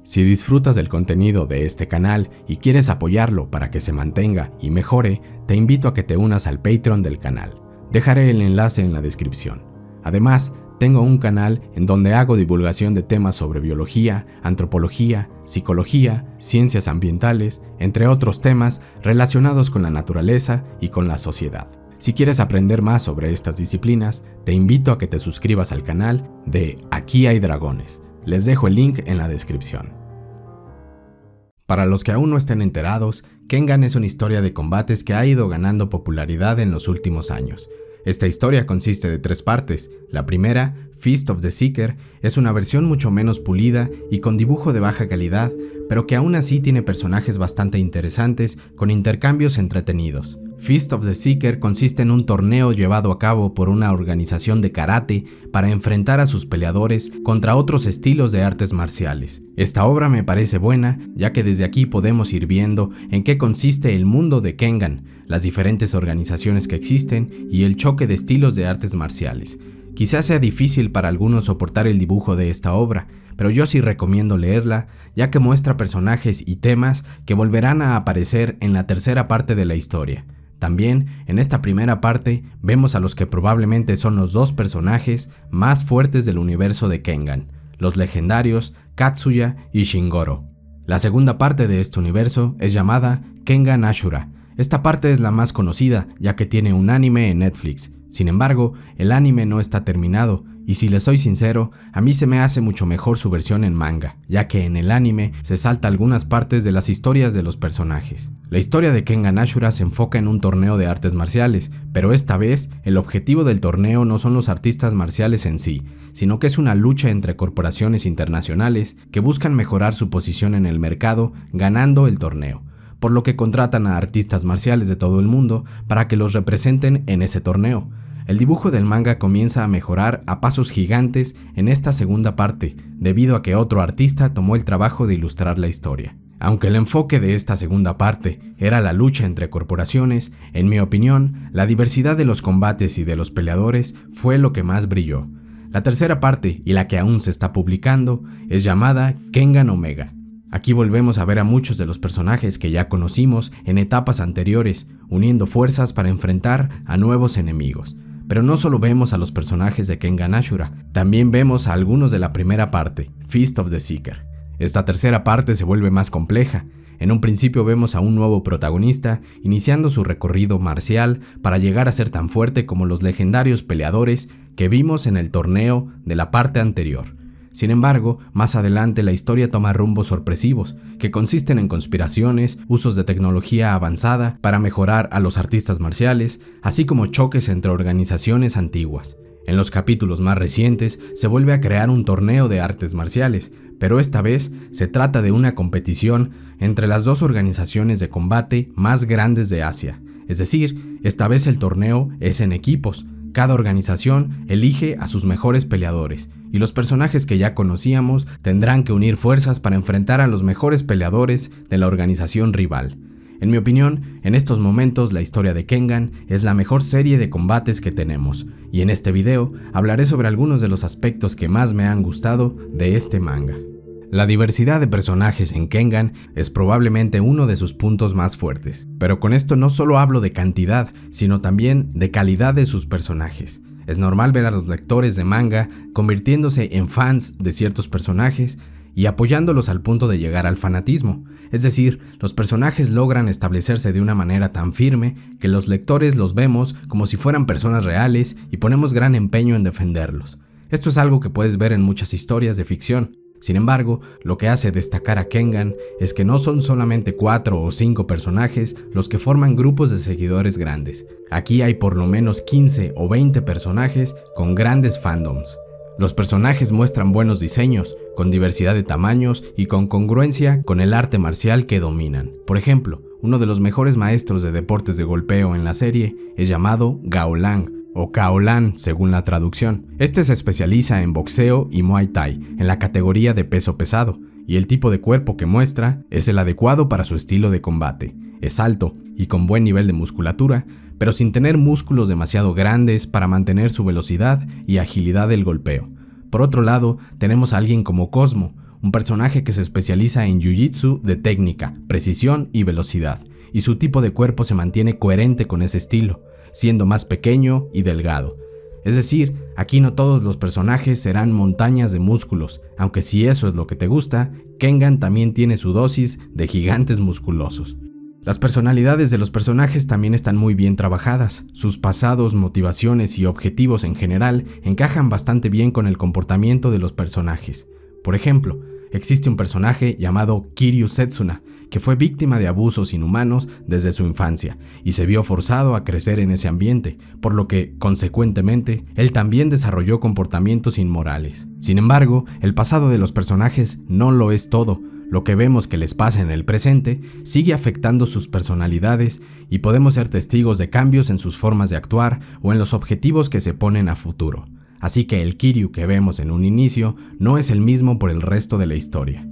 Si disfrutas del contenido de este canal y quieres apoyarlo para que se mantenga y mejore, te invito a que te unas al Patreon del canal. Dejaré el enlace en la descripción. Además, tengo un canal en donde hago divulgación de temas sobre biología, antropología, psicología, ciencias ambientales, entre otros temas relacionados con la naturaleza y con la sociedad. Si quieres aprender más sobre estas disciplinas, te invito a que te suscribas al canal de Aquí hay dragones. Les dejo el link en la descripción. Para los que aún no estén enterados, Kengan es una historia de combates que ha ido ganando popularidad en los últimos años. Esta historia consiste de 3 partes. La primera, Feast of the Seeker, es una versión mucho menos pulida y con dibujo de baja calidad, pero que aún así tiene personajes bastante interesantes con intercambios entretenidos. Feast of the Seeker consiste en un torneo llevado a cabo por una organización de karate para enfrentar a sus peleadores contra otros estilos de artes marciales. Esta obra me parece buena, ya que desde aquí podemos ir viendo en qué consiste el mundo de Kengan, las diferentes organizaciones que existen y el choque de estilos de artes marciales. Quizás sea difícil para algunos soportar el dibujo de esta obra, pero yo sí recomiendo leerla, ya que muestra personajes y temas que volverán a aparecer en la tercera parte de la historia. También, en esta primera parte, vemos a los que probablemente son los 2 personajes más fuertes del universo de Kengan, los legendarios Katsuya y Shingoro. La segunda parte de este universo es llamada Kengan Ashura. Esta parte es la más conocida, ya que tiene un anime en Netflix. Sin embargo, el anime no está terminado, y si les soy sincero, a mí se me hace mucho mejor su versión en manga, ya que en el anime se salta algunas partes de las historias de los personajes. La historia de Kengan Ashura se enfoca en un torneo de artes marciales, pero esta vez el objetivo del torneo no son los artistas marciales en sí, sino que es una lucha entre corporaciones internacionales que buscan mejorar su posición en el mercado ganando el torneo, por lo que contratan a artistas marciales de todo el mundo para que los representen en ese torneo. El dibujo del manga comienza a mejorar a pasos gigantes en esta segunda parte, debido a que otro artista tomó el trabajo de ilustrar la historia. Aunque el enfoque de esta segunda parte era la lucha entre corporaciones, en mi opinión, la diversidad de los combates y de los peleadores fue lo que más brilló. La tercera parte, y la que aún se está publicando, es llamada Kengan Omega. Aquí volvemos a ver a muchos de los personajes que ya conocimos en etapas anteriores, uniendo fuerzas para enfrentar a nuevos enemigos. Pero no solo vemos a los personajes de Kengan Ashura, también vemos a algunos de la primera parte, Feast of the Seeker. Esta tercera parte se vuelve más compleja. En un principio vemos a un nuevo protagonista iniciando su recorrido marcial para llegar a ser tan fuerte como los legendarios peleadores que vimos en el torneo de la parte anterior. Sin embargo, más adelante la historia toma rumbos sorpresivos, que consisten en conspiraciones, usos de tecnología avanzada para mejorar a los artistas marciales, así como choques entre organizaciones antiguas. En los capítulos más recientes se vuelve a crear un torneo de artes marciales, pero esta vez se trata de una competición entre las 2 organizaciones de combate más grandes de Asia. Es decir, esta vez el torneo es en equipos. Cada organización elige a sus mejores peleadores, y los personajes que ya conocíamos tendrán que unir fuerzas para enfrentar a los mejores peleadores de la organización rival. En mi opinión, en estos momentos la historia de Kengan es la mejor serie de combates que tenemos, y en este video hablaré sobre algunos de los aspectos que más me han gustado de este manga. La diversidad de personajes en Kengan es probablemente uno de sus puntos más fuertes, pero con esto no solo hablo de cantidad, sino también de calidad de sus personajes. Es normal ver a los lectores de manga convirtiéndose en fans de ciertos personajes y apoyándolos al punto de llegar al fanatismo. Es decir, los personajes logran establecerse de una manera tan firme que los lectores los vemos como si fueran personas reales y ponemos gran empeño en defenderlos. Esto es algo que puedes ver en muchas historias de ficción. Sin embargo, lo que hace destacar a Kengan es que no son solamente 4 o 5 personajes los que forman grupos de seguidores grandes. Aquí hay por lo menos 15 o 20 personajes con grandes fandoms. Los personajes muestran buenos diseños, con diversidad de tamaños y con congruencia con el arte marcial que dominan. Por ejemplo, uno de los mejores maestros de deportes de golpeo en la serie es llamado Gao Lang, o Cao Lan según la traducción. Este se especializa en boxeo y Muay Thai, en la categoría de peso pesado, y el tipo de cuerpo que muestra es el adecuado para su estilo de combate. Es alto y con buen nivel de musculatura, pero sin tener músculos demasiado grandes para mantener su velocidad y agilidad del golpeo. Por otro lado, tenemos a alguien como Cosmo, un personaje que se especializa en jiu-jitsu de técnica, precisión y velocidad, y su tipo de cuerpo se mantiene coherente con ese estilo, siendo más pequeño y delgado. Es decir, aquí no todos los personajes serán montañas de músculos, aunque si eso es lo que te gusta, Kengan también tiene su dosis de gigantes musculosos. Las personalidades de los personajes también están muy bien trabajadas. Sus pasados, motivaciones y objetivos en general encajan bastante bien con el comportamiento de los personajes. Por ejemplo, existe un personaje llamado Kiryu Setsuna, que fue víctima de abusos inhumanos desde su infancia y se vio forzado a crecer en ese ambiente, por lo que, consecuentemente, él también desarrolló comportamientos inmorales. Sin embargo, el pasado de los personajes no lo es todo. Lo que vemos que les pasa en el presente sigue afectando sus personalidades y podemos ser testigos de cambios en sus formas de actuar o en los objetivos que se ponen a futuro. Así que el Kiryu que vemos en un inicio no es el mismo por el resto de la historia.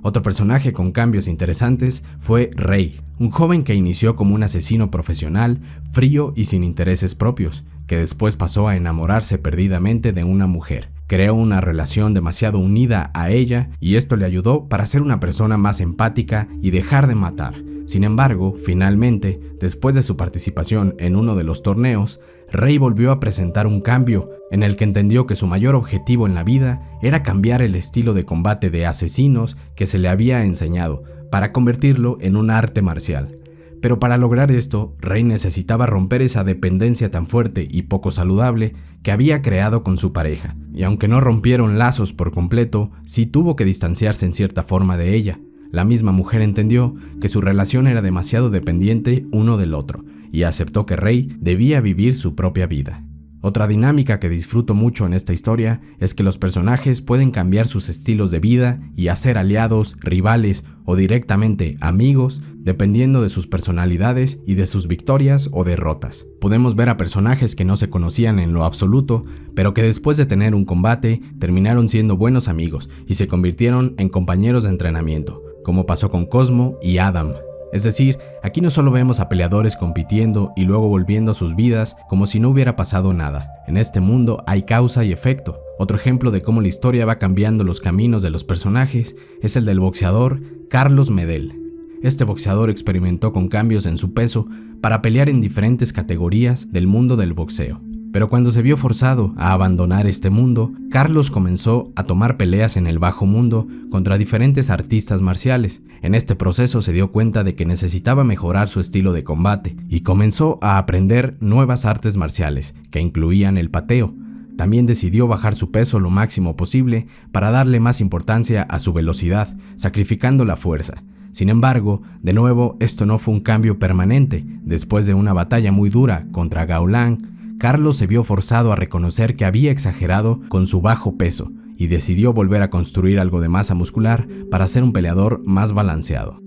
Otro personaje con cambios interesantes fue Rei, un joven que inició como un asesino profesional, frío y sin intereses propios, que después pasó a enamorarse perdidamente de una mujer. Creó una relación demasiado unida a ella y esto le ayudó para ser una persona más empática y dejar de matar. Sin embargo, finalmente, después de su participación en uno de los torneos, Rei volvió a presentar un cambio en el que entendió que su mayor objetivo en la vida era cambiar el estilo de combate de asesinos que se le había enseñado para convertirlo en un arte marcial. Pero para lograr esto, Rei necesitaba romper esa dependencia tan fuerte y poco saludable que había creado con su pareja. Y aunque no rompieron lazos por completo, sí tuvo que distanciarse en cierta forma de ella. La misma mujer entendió que su relación era demasiado dependiente uno del otro y aceptó que Rei debía vivir su propia vida. Otra dinámica que disfruto mucho en esta historia es que los personajes pueden cambiar sus estilos de vida y hacer aliados, rivales o directamente amigos dependiendo de sus personalidades y de sus victorias o derrotas. Podemos ver a personajes que no se conocían en lo absoluto, pero que después de tener un combate terminaron siendo buenos amigos y se convirtieron en compañeros de entrenamiento, como pasó con Cosmo y Adam. Es decir, aquí no solo vemos a peleadores compitiendo y luego volviendo a sus vidas como si no hubiera pasado nada. En este mundo hay causa y efecto. Otro ejemplo de cómo la historia va cambiando los caminos de los personajes es el del boxeador Carlos Medel. Este boxeador experimentó con cambios en su peso para pelear en diferentes categorías del mundo del boxeo. Pero cuando se vio forzado a abandonar este mundo, Carlos comenzó a tomar peleas en el bajo mundo contra diferentes artistas marciales. En este proceso se dio cuenta de que necesitaba mejorar su estilo de combate y comenzó a aprender nuevas artes marciales, que incluían el pateo. También decidió bajar su peso lo máximo posible para darle más importancia a su velocidad, sacrificando la fuerza. Sin embargo, de nuevo, esto no fue un cambio permanente. Después de una batalla muy dura contra Gao Lang, Carlos se vio forzado a reconocer que había exagerado con su bajo peso y decidió volver a construir algo de masa muscular para ser un peleador más balanceado.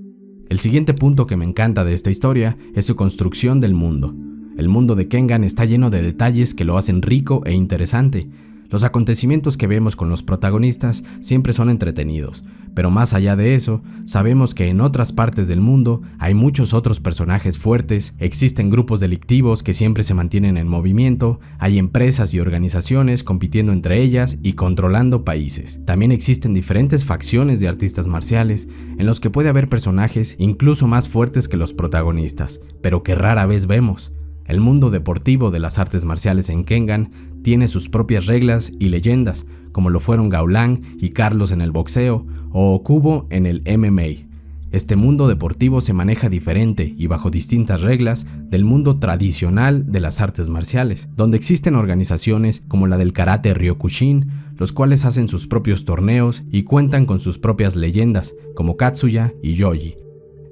El siguiente punto que me encanta de esta historia es su construcción del mundo. El mundo de Kengan está lleno de detalles que lo hacen rico e interesante. Los acontecimientos que vemos con los protagonistas siempre son entretenidos, pero más allá de eso, sabemos que en otras partes del mundo hay muchos otros personajes fuertes, existen grupos delictivos que siempre se mantienen en movimiento, hay empresas y organizaciones compitiendo entre ellas y controlando países. También existen diferentes facciones de artistas marciales en los que puede haber personajes incluso más fuertes que los protagonistas, pero que rara vez vemos. El mundo deportivo de las artes marciales en Kengan tiene sus propias reglas y leyendas, como lo fueron Gao Lang y Carlos en el boxeo o Okubo en el MMA. Este mundo deportivo se maneja diferente y bajo distintas reglas del mundo tradicional de las artes marciales, donde existen organizaciones como la del karate Ryokushin, los cuales hacen sus propios torneos y cuentan con sus propias leyendas, como Katsuya y Yoji.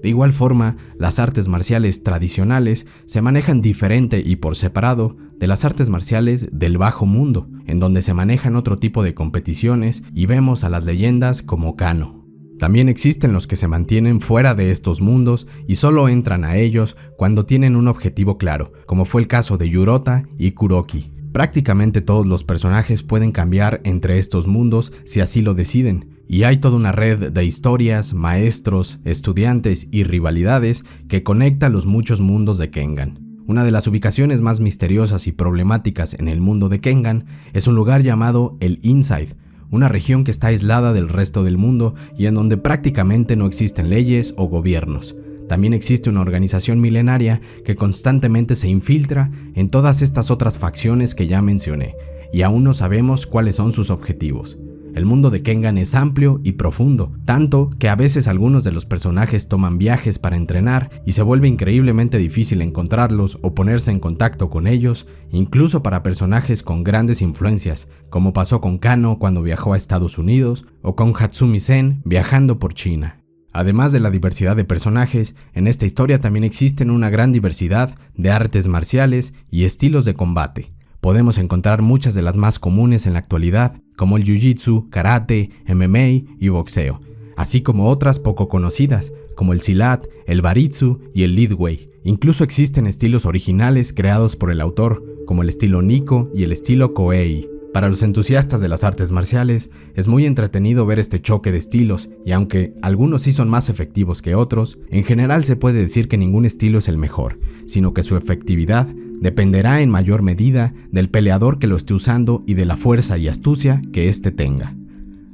De igual forma, las artes marciales tradicionales se manejan diferente y por separado de las artes marciales del bajo mundo, en donde se manejan otro tipo de competiciones y vemos a las leyendas como Kano. También existen los que se mantienen fuera de estos mundos y solo entran a ellos cuando tienen un objetivo claro, como fue el caso de Yurota y Kuroki. Prácticamente todos los personajes pueden cambiar entre estos mundos si así lo deciden, y hay toda una red de historias, maestros, estudiantes y rivalidades que conecta los muchos mundos de Kengan. Una de las ubicaciones más misteriosas y problemáticas en el mundo de Kengan es un lugar llamado el Inside, una región que está aislada del resto del mundo y en donde prácticamente no existen leyes o gobiernos. También existe una organización milenaria que constantemente se infiltra en todas estas otras facciones que ya mencioné, y aún no sabemos cuáles son sus objetivos. El mundo de Kengan es amplio y profundo, tanto que a veces algunos de los personajes toman viajes para entrenar y se vuelve increíblemente difícil encontrarlos o ponerse en contacto con ellos, incluso para personajes con grandes influencias, como pasó con Kano cuando viajó a Estados Unidos o con Hatsumi Sen viajando por China. Además de la diversidad de personajes, en esta historia también existen una gran diversidad de artes marciales y estilos de combate. Podemos encontrar muchas de las más comunes en la actualidad, como el jiu-jitsu, karate, MMA y boxeo, así como otras poco conocidas, como el silat, el baritsu y el leadway. Incluso existen estilos originales creados por el autor, como el estilo Nico y el estilo Koei. Para los entusiastas de las artes marciales, es muy entretenido ver este choque de estilos, y aunque algunos sí son más efectivos que otros, en general se puede decir que ningún estilo es el mejor, sino que su efectividad dependerá en mayor medida del peleador que lo esté usando y de la fuerza y astucia que éste tenga.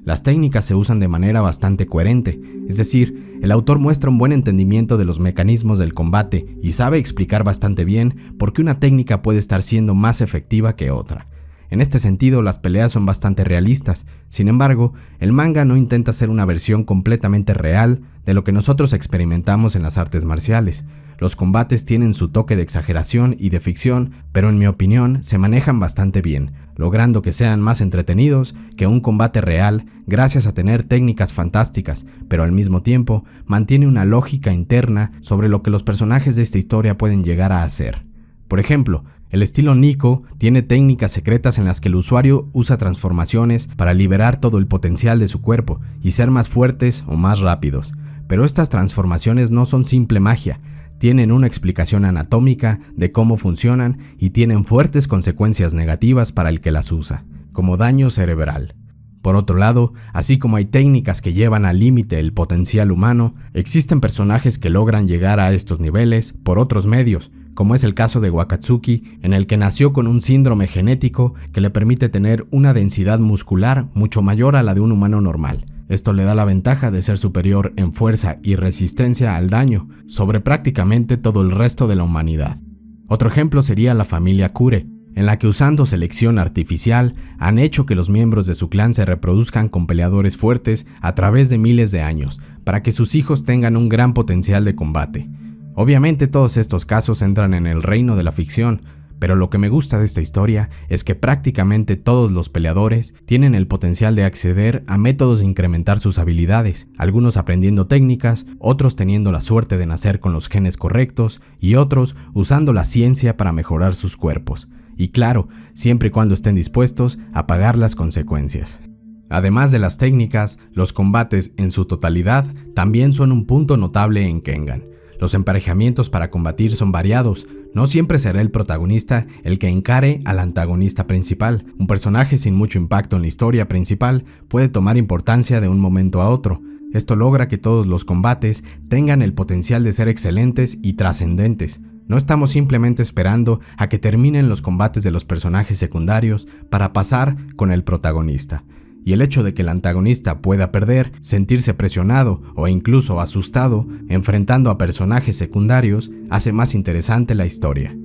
Las técnicas se usan de manera bastante coherente, es decir, el autor muestra un buen entendimiento de los mecanismos del combate y sabe explicar bastante bien por qué una técnica puede estar siendo más efectiva que otra. En este sentido, las peleas son bastante realistas. Sin embargo, el manga no intenta ser una versión completamente real de lo que nosotros experimentamos en las artes marciales. Los combates tienen su toque de exageración y de ficción, pero en mi opinión se manejan bastante bien, logrando que sean más entretenidos que un combate real gracias a tener técnicas fantásticas, pero al mismo tiempo mantiene una lógica interna sobre lo que los personajes de esta historia pueden llegar a hacer. Por ejemplo, el estilo Nico tiene técnicas secretas en las que el usuario usa transformaciones para liberar todo el potencial de su cuerpo y ser más fuertes o más rápidos. Pero estas transformaciones no son simple magia, tienen una explicación anatómica de cómo funcionan y tienen fuertes consecuencias negativas para el que las usa, como daño cerebral. Por otro lado, así como hay técnicas que llevan al límite el potencial humano, existen personajes que logran llegar a estos niveles por otros medios, como es el caso de Wakatsuki, en el que nació con un síndrome genético que le permite tener una densidad muscular mucho mayor a la de un humano normal. Esto le da la ventaja de ser superior en fuerza y resistencia al daño sobre prácticamente todo el resto de la humanidad. Otro ejemplo sería la familia Kure, en la que usando selección artificial han hecho que los miembros de su clan se reproduzcan con peleadores fuertes a través de miles de años, para que sus hijos tengan un gran potencial de combate. Obviamente todos estos casos entran en el reino de la ficción, pero lo que me gusta de esta historia es que prácticamente todos los peleadores tienen el potencial de acceder a métodos de incrementar sus habilidades, algunos aprendiendo técnicas, otros teniendo la suerte de nacer con los genes correctos y otros usando la ciencia para mejorar sus cuerpos. Y claro, siempre y cuando estén dispuestos a pagar las consecuencias. Además de las técnicas, los combates en su totalidad también son un punto notable en Kengan. Los emparejamientos para combatir son variados, no siempre será el protagonista el que encare al antagonista principal. Un personaje sin mucho impacto en la historia principal puede tomar importancia de un momento a otro. Esto logra que todos los combates tengan el potencial de ser excelentes y trascendentes. No estamos simplemente esperando a que terminen los combates de los personajes secundarios para pasar con el protagonista. Y el hecho de que el antagonista pueda perder, sentirse presionado o incluso asustado enfrentando a personajes secundarios hace más interesante la historia.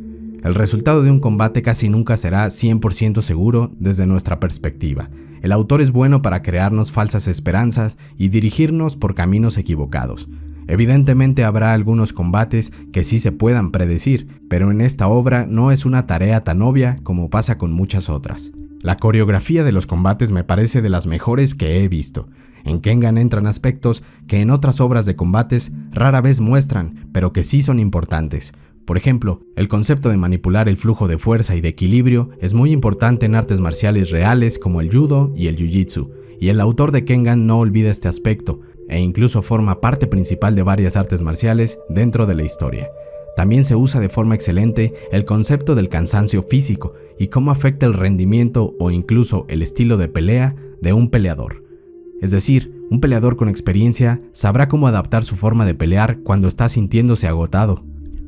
El resultado de un combate casi nunca será 100% seguro desde nuestra perspectiva. El autor es bueno para crearnos falsas esperanzas y dirigirnos por caminos equivocados. Evidentemente habrá algunos combates que sí se puedan predecir, pero en esta obra no es una tarea tan obvia como pasa con muchas otras. La coreografía de los combates me parece de las mejores que he visto. En Kengan entran aspectos que en otras obras de combates rara vez muestran, pero que sí son importantes. Por ejemplo, el concepto de manipular el flujo de fuerza y de equilibrio es muy importante en artes marciales reales como el judo y el jiu-jitsu, y el autor de Kengan no olvida este aspecto, e incluso forma parte principal de varias artes marciales dentro de la historia. También se usa de forma excelente el concepto del cansancio físico y cómo afecta el rendimiento o incluso el estilo de pelea de un peleador. Es decir, un peleador con experiencia sabrá cómo adaptar su forma de pelear cuando está sintiéndose agotado.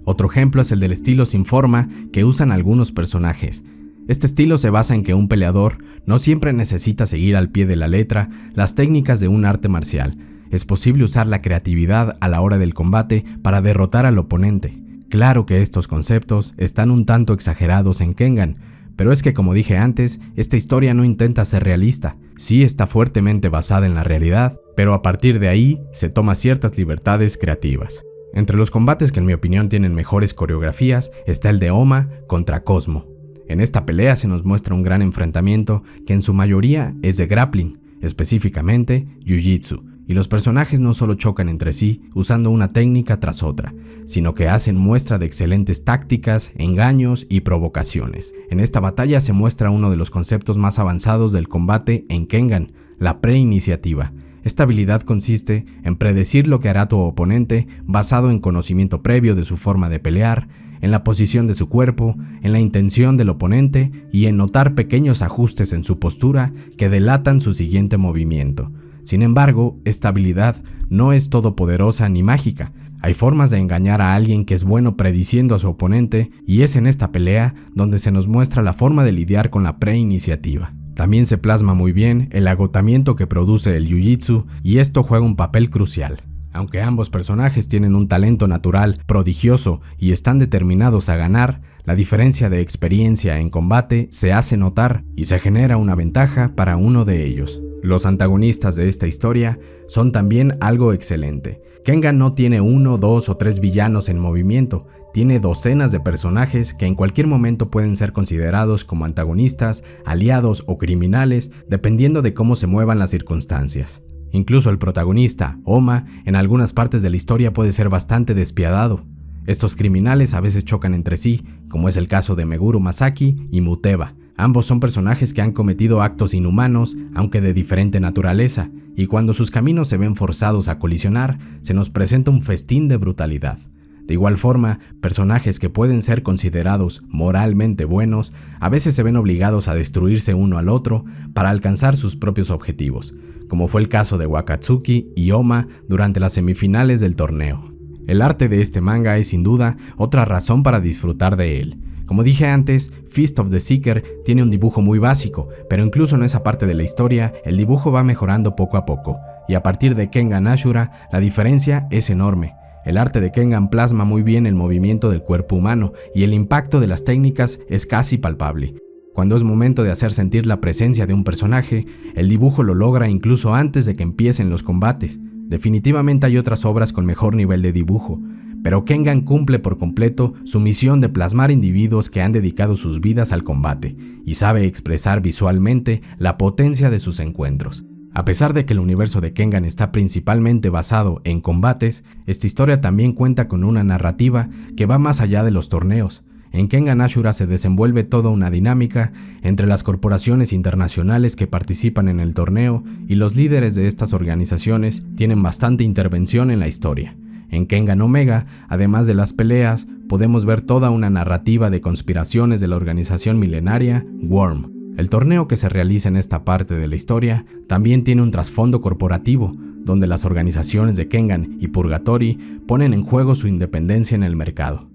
Otro ejemplo es el del estilo sin forma que usan algunos personajes. Este estilo se basa en que un peleador no siempre necesita seguir al pie de la letra las técnicas de un arte marcial. Es posible usar la creatividad a la hora del combate para derrotar al oponente. Claro que estos conceptos están un tanto exagerados en Kengan, pero es que, como dije antes, esta historia no intenta ser realista. Sí está fuertemente basada en la realidad, pero a partir de ahí se toma ciertas libertades creativas. Entre los combates que en mi opinión tienen mejores coreografías está el de Oma contra Cosmo. En esta pelea se nos muestra un gran enfrentamiento que en su mayoría es de grappling, específicamente Jiu-Jitsu, y los personajes no solo chocan entre sí usando una técnica tras otra, sino que hacen muestra de excelentes tácticas, engaños y provocaciones. En esta batalla se muestra uno de los conceptos más avanzados del combate en Kengan, la preiniciativa. Esta habilidad consiste en predecir lo que hará tu oponente basado en conocimiento previo de su forma de pelear, en la posición de su cuerpo, en la intención del oponente y en notar pequeños ajustes en su postura que delatan su siguiente movimiento. Sin embargo, esta habilidad no es todopoderosa ni mágica. Hay formas de engañar a alguien que es bueno prediciendo a su oponente, y es en esta pelea donde se nos muestra la forma de lidiar con la preiniciativa. También se plasma muy bien el agotamiento que produce el Jiu-Jitsu, y esto juega un papel crucial. Aunque ambos personajes tienen un talento natural prodigioso y están determinados a ganar, la diferencia de experiencia en combate se hace notar y se genera una ventaja para uno de ellos. Los antagonistas de esta historia son también algo excelente. Kengan no tiene 1, 2 o 3 villanos en movimiento, tiene docenas de personajes que en cualquier momento pueden ser considerados como antagonistas, aliados o criminales, dependiendo de cómo se muevan las circunstancias. Incluso el protagonista, Oma, en algunas partes de la historia puede ser bastante despiadado. Estos criminales a veces chocan entre sí, como es el caso de Meguro Masaki y Muteba. Ambos son personajes que han cometido actos inhumanos, aunque de diferente naturaleza, y cuando sus caminos se ven forzados a colisionar, se nos presenta un festín de brutalidad. De igual forma, personajes que pueden ser considerados moralmente buenos, a veces se ven obligados a destruirse uno al otro para alcanzar sus propios objetivos, como fue el caso de Wakatsuki y Oma durante las semifinales del torneo. El arte de este manga es sin duda otra razón para disfrutar de él. Como dije antes, Fist of the Seeker tiene un dibujo muy básico, pero incluso en esa parte de la historia, el dibujo va mejorando poco a poco, y a partir de Kengan Ashura, la diferencia es enorme. El arte de Kengan plasma muy bien el movimiento del cuerpo humano, y el impacto de las técnicas es casi palpable. Cuando es momento de hacer sentir la presencia de un personaje, el dibujo lo logra incluso antes de que empiecen los combates. Definitivamente hay otras obras con mejor nivel de dibujo, pero Kengan cumple por completo su misión de plasmar individuos que han dedicado sus vidas al combate y sabe expresar visualmente la potencia de sus encuentros. A pesar de que el universo de Kengan está principalmente basado en combates, esta historia también cuenta con una narrativa que va más allá de los torneos. En Kengan Ashura se desenvuelve toda una dinámica entre las corporaciones internacionales que participan en el torneo, y los líderes de estas organizaciones tienen bastante intervención en la historia. En Kengan Omega, además de las peleas, podemos ver toda una narrativa de conspiraciones de la organización milenaria Worm. El torneo que se realiza en esta parte de la historia también tiene un trasfondo corporativo, donde las organizaciones de Kengan y Purgatory ponen en juego su independencia en el mercado.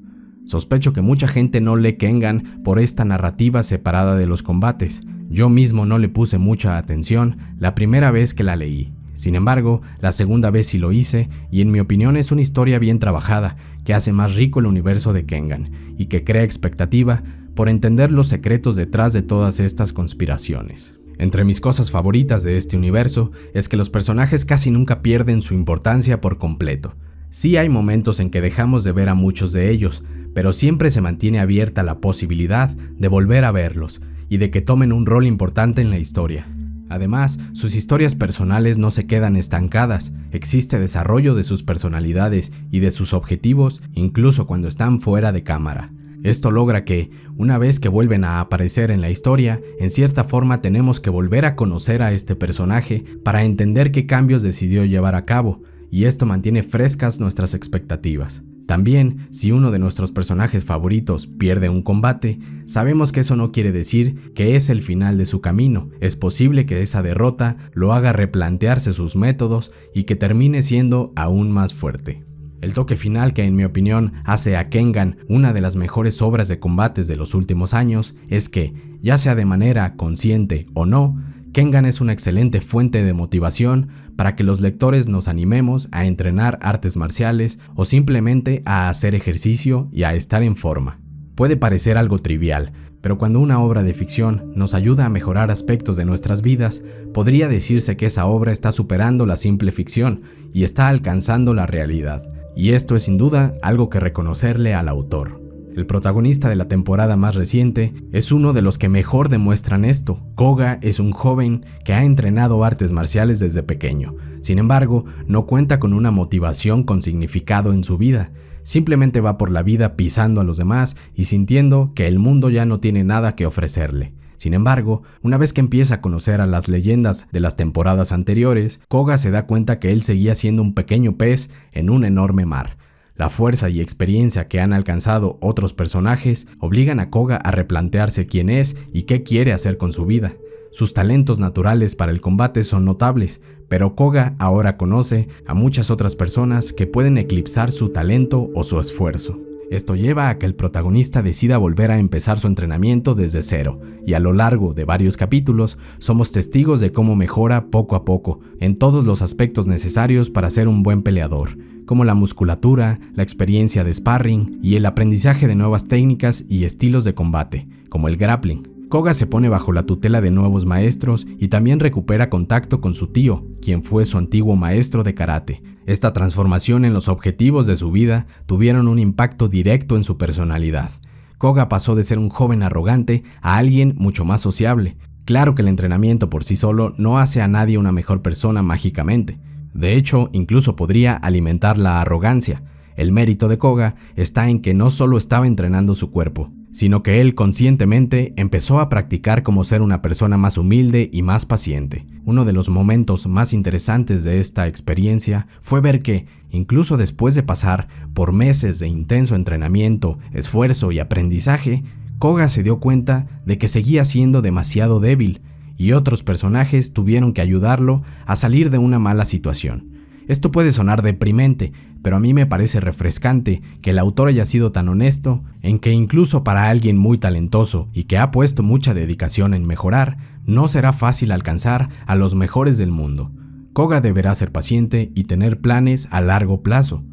Sospecho que mucha gente no lee Kengan por esta narrativa separada de los combates. Yo mismo no le puse mucha atención la primera vez que la leí. Sin embargo, la segunda vez sí lo hice, y en mi opinión es una historia bien trabajada, que hace más rico el universo de Kengan, y que crea expectativa por entender los secretos detrás de todas estas conspiraciones. Entre mis cosas favoritas de este universo es que los personajes casi nunca pierden su importancia por completo. Sí hay momentos en que dejamos de ver a muchos de ellos, pero siempre se mantiene abierta la posibilidad de volver a verlos y de que tomen un rol importante en la historia. Además, sus historias personales no se quedan estancadas, existe desarrollo de sus personalidades y de sus objetivos incluso cuando están fuera de cámara. Esto logra que, una vez que vuelven a aparecer en la historia, en cierta forma tenemos que volver a conocer a este personaje para entender qué cambios decidió llevar a cabo, y esto mantiene frescas nuestras expectativas. También, si uno de nuestros personajes favoritos pierde un combate, sabemos que eso no quiere decir que es el final de su camino. Es posible que esa derrota lo haga replantearse sus métodos y que termine siendo aún más fuerte. El toque final que en mi opinión hace a Kengan una de las mejores obras de combates de los últimos años es que, ya sea de manera consciente o no, Kengan es una excelente fuente de motivación para que los lectores nos animemos a entrenar artes marciales o simplemente a hacer ejercicio y a estar en forma. Puede parecer algo trivial, pero cuando una obra de ficción nos ayuda a mejorar aspectos de nuestras vidas, podría decirse que esa obra está superando la simple ficción y está alcanzando la realidad. Y esto es sin duda algo que reconocerle al autor. El protagonista de la temporada más reciente es uno de los que mejor demuestran esto. Koga es un joven que ha entrenado artes marciales desde pequeño. Sin embargo, no cuenta con una motivación con significado en su vida. Simplemente va por la vida pisando a los demás y sintiendo que el mundo ya no tiene nada que ofrecerle. Sin embargo, una vez que empieza a conocer a las leyendas de las temporadas anteriores, Koga se da cuenta que él seguía siendo un pequeño pez en un enorme mar. La fuerza y experiencia que han alcanzado otros personajes obligan a Koga a replantearse quién es y qué quiere hacer con su vida. Sus talentos naturales para el combate son notables, pero Koga ahora conoce a muchas otras personas que pueden eclipsar su talento o su esfuerzo. Esto lleva a que el protagonista decida volver a empezar su entrenamiento desde cero, y a lo largo de varios capítulos somos testigos de cómo mejora poco a poco en todos los aspectos necesarios para ser un buen peleador, como la musculatura, la experiencia de sparring y el aprendizaje de nuevas técnicas y estilos de combate, como el grappling. Koga se pone bajo la tutela de nuevos maestros y también recupera contacto con su tío, quien fue su antiguo maestro de karate. Esta transformación en los objetivos de su vida tuvieron un impacto directo en su personalidad. Koga pasó de ser un joven arrogante a alguien mucho más sociable. Claro que el entrenamiento por sí solo no hace a nadie una mejor persona mágicamente. De hecho, incluso podría alimentar la arrogancia. El mérito de Koga está en que no solo estaba entrenando su cuerpo, sino que él conscientemente empezó a practicar cómo ser una persona más humilde y más paciente. Uno de los momentos más interesantes de esta experiencia fue ver que, incluso después de pasar por meses de intenso entrenamiento, esfuerzo y aprendizaje, Koga se dio cuenta de que seguía siendo demasiado débil, y otros personajes tuvieron que ayudarlo a salir de una mala situación. Esto puede sonar deprimente, pero a mí me parece refrescante que el autor haya sido tan honesto en que incluso para alguien muy talentoso y que ha puesto mucha dedicación en mejorar, no será fácil alcanzar a los mejores del mundo. Koga deberá ser paciente y tener planes a largo plazo.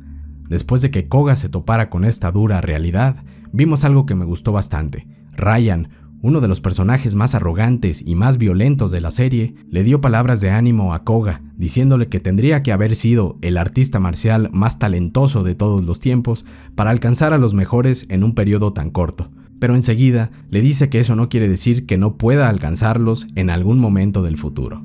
Después de que Koga se topara con esta dura realidad, vimos algo que me gustó bastante. Ryan, uno de los personajes más arrogantes y más violentos de la serie, le dio palabras de ánimo a Koga, diciéndole que tendría que haber sido el artista marcial más talentoso de todos los tiempos para alcanzar a los mejores en un periodo tan corto. Pero enseguida le dice que eso no quiere decir que no pueda alcanzarlos en algún momento del futuro.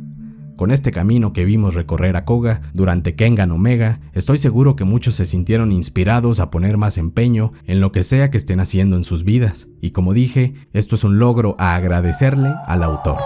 Con este camino que vimos recorrer a Koga durante Kengan Omega, estoy seguro que muchos se sintieron inspirados a poner más empeño en lo que sea que estén haciendo en sus vidas. Y como dije, esto es un logro a agradecerle al autor.